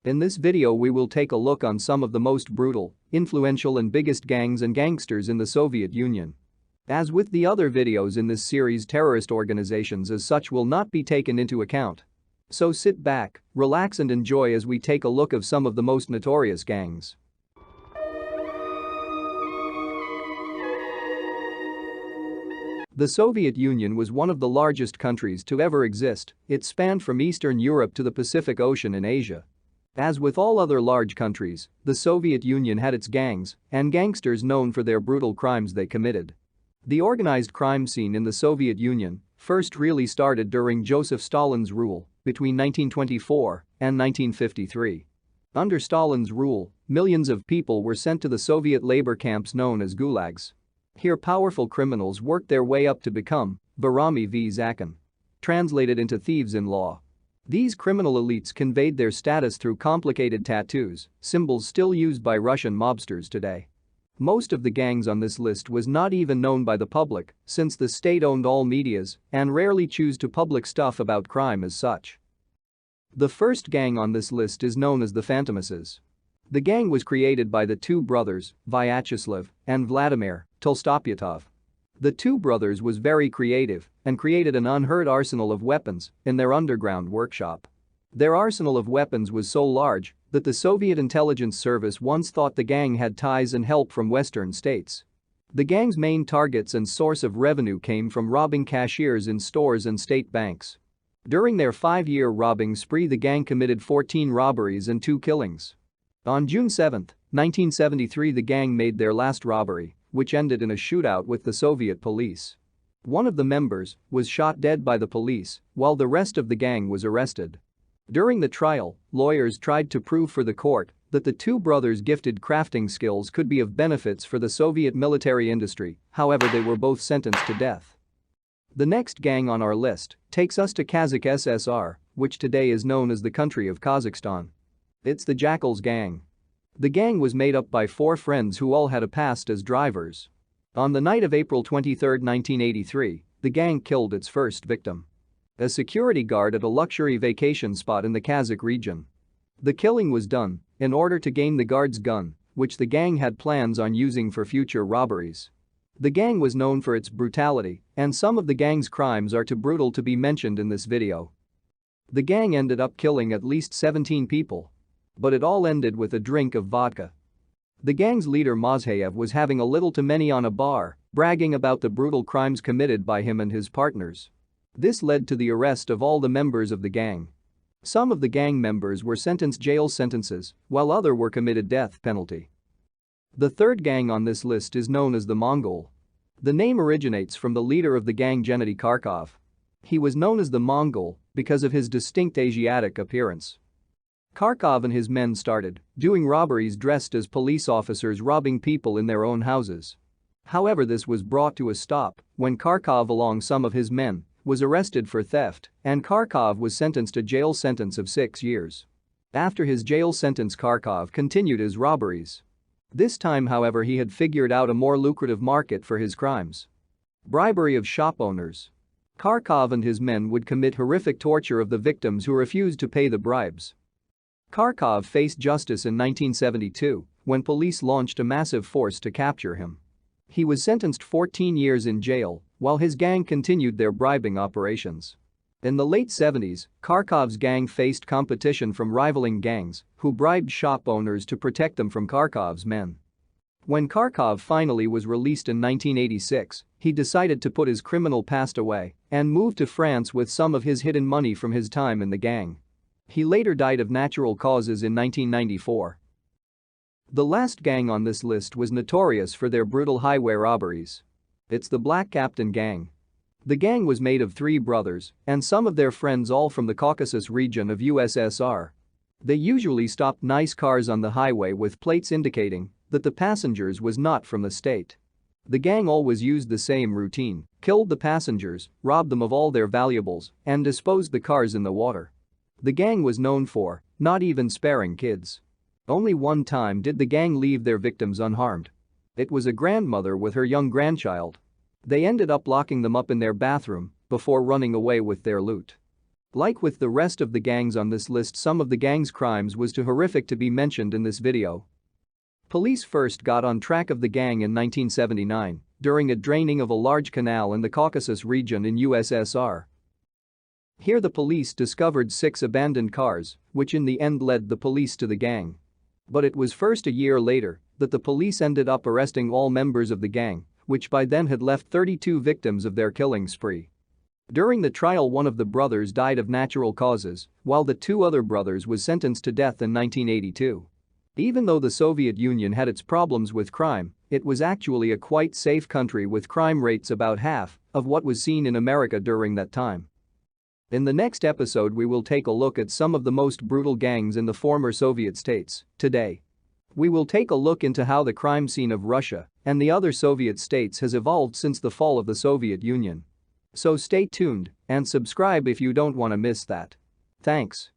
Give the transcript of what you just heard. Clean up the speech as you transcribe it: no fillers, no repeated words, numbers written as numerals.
In this video we will take a look on some of the most brutal, influential and biggest gangs and gangsters in the Soviet Union. As with the other videos in this series, terrorist organizations as such will not be taken into account. So sit back, relax and enjoy as we take a look of some of the most notorious gangs. The Soviet Union was one of the largest countries to ever exist. It spanned from Eastern Europe to the Pacific Ocean in Asia. As with all other large countries, the Soviet Union had its gangs and gangsters known for their brutal crimes they committed. The organized crime scene in the Soviet Union first really started during Joseph Stalin's rule between 1924 and 1953. Under Stalin's rule, millions of people were sent to the Soviet labor camps known as gulags. Here powerful criminals worked their way up to become Varami v Zakon. Translated into thieves in law. These criminal elites conveyed their status through complicated tattoos, symbols still used by Russian mobsters today. Most of the gangs on this list was not even known by the public since the state owned all medias and rarely choose to public stuff about crime as such. The first gang on this list is known as the Fantomases. The gang was created by the two brothers, Vyacheslav and Vladimir Tolstopyatov. The two brothers was very creative and created an unheard arsenal of weapons in their underground workshop. Their arsenal of weapons was so large that the Soviet intelligence service once thought the gang had ties and help from Western states. The gang's main targets and source of revenue came from robbing cashiers in stores and state banks. During their 5-year robbing spree, the gang committed 14 robberies and 2 killings. On June 7, 1973, the gang made their last robbery, which ended in a shootout with the Soviet police. One of the members was shot dead by the police, while the rest of the gang was arrested. During the trial, lawyers tried to prove for the court that the two brothers' gifted crafting skills could be of benefits for the Soviet military industry, however they were both sentenced to death. The next gang on our list takes us to Kazakh SSR, which today is known as the country of Kazakhstan. It's the Jackals gang. The gang was made up by 4 friends who all had a past as drivers. On the night of April 23, 1983, the gang killed its first victim. A security guard at a luxury vacation spot in the Kazakh region. The killing was done in order to gain the guard's gun, which the gang had plans on using for future robberies. The gang was known for its brutality, and some of the gang's crimes are too brutal to be mentioned in this video. The gang ended up killing at least 17 people. But it all ended with a drink of vodka. The gang's leader Mazhayev was having a little too many on a bar, bragging about the brutal crimes committed by him and his partners. This led to the arrest of all the members of the gang. Some of the gang members were sentenced jail sentences, while others were committed death penalty. The third gang on this list is known as the Mongol. The name originates from the leader of the gang, Gennady Kharkov. He was known as the Mongol because of his distinct Asiatic appearance. Kharkov and his men started doing robberies dressed as police officers, robbing people in their own houses. However, this was brought to a stop when Kharkov, along some of his men, was arrested for theft, and Kharkov was sentenced to a jail sentence of 6 years. After his jail sentence, Kharkov continued his robberies. This time, however, he had figured out a more lucrative market for his crimes. Bribery of shop owners. Kharkov and his men would commit horrific torture of the victims who refused to pay the bribes. Kharkov faced justice in 1972 when police launched a massive force to capture him. He was sentenced 14 years in jail while his gang continued their bribing operations. In the late 70s, Kharkov's gang faced competition from rivaling gangs who bribed shop owners to protect them from Kharkov's men. When Kharkov finally was released in 1986, he decided to put his criminal past away and moved to France with some of his hidden money from his time in the gang. He later died of natural causes in 1994. The last gang on this list was notorious for their brutal highway robberies. It's the Black Captain gang. The gang was made of 3 brothers and some of their friends, all from the Caucasus region of USSR. They usually stopped nice cars on the highway with plates indicating that the passengers was not from the state. The gang always used the same routine: killed the passengers, robbed them of all their valuables, and disposed the cars in the water. The gang was known for not even sparing kids. Only one time did the gang leave their victims unharmed. It was a grandmother with her young grandchild. They ended up locking them up in their bathroom before running away with their loot. Like with the rest of the gangs on this list, some of the gang's crimes was too horrific to be mentioned in this video. Police first got on track of the gang in 1979 during a draining of a large canal in the Caucasus region in USSR. Here the police discovered 6 abandoned cars, which in the end led the police to the gang. But it was first a year later that the police ended up arresting all members of the gang, which by then had left 32 victims of their killing spree. During the trial, one of the brothers died of natural causes, while the 2 other brothers was sentenced to death in 1982. Even though the Soviet Union had its problems with crime, it was actually a quite safe country with crime rates about half of what was seen in America during that time. In the next episode we will take a look at some of the most brutal gangs in the former Soviet states today. We will take a look into how the crime scene of Russia and the other Soviet states has evolved since the fall of the Soviet Union. So stay tuned and subscribe if you don't want to miss that. Thanks.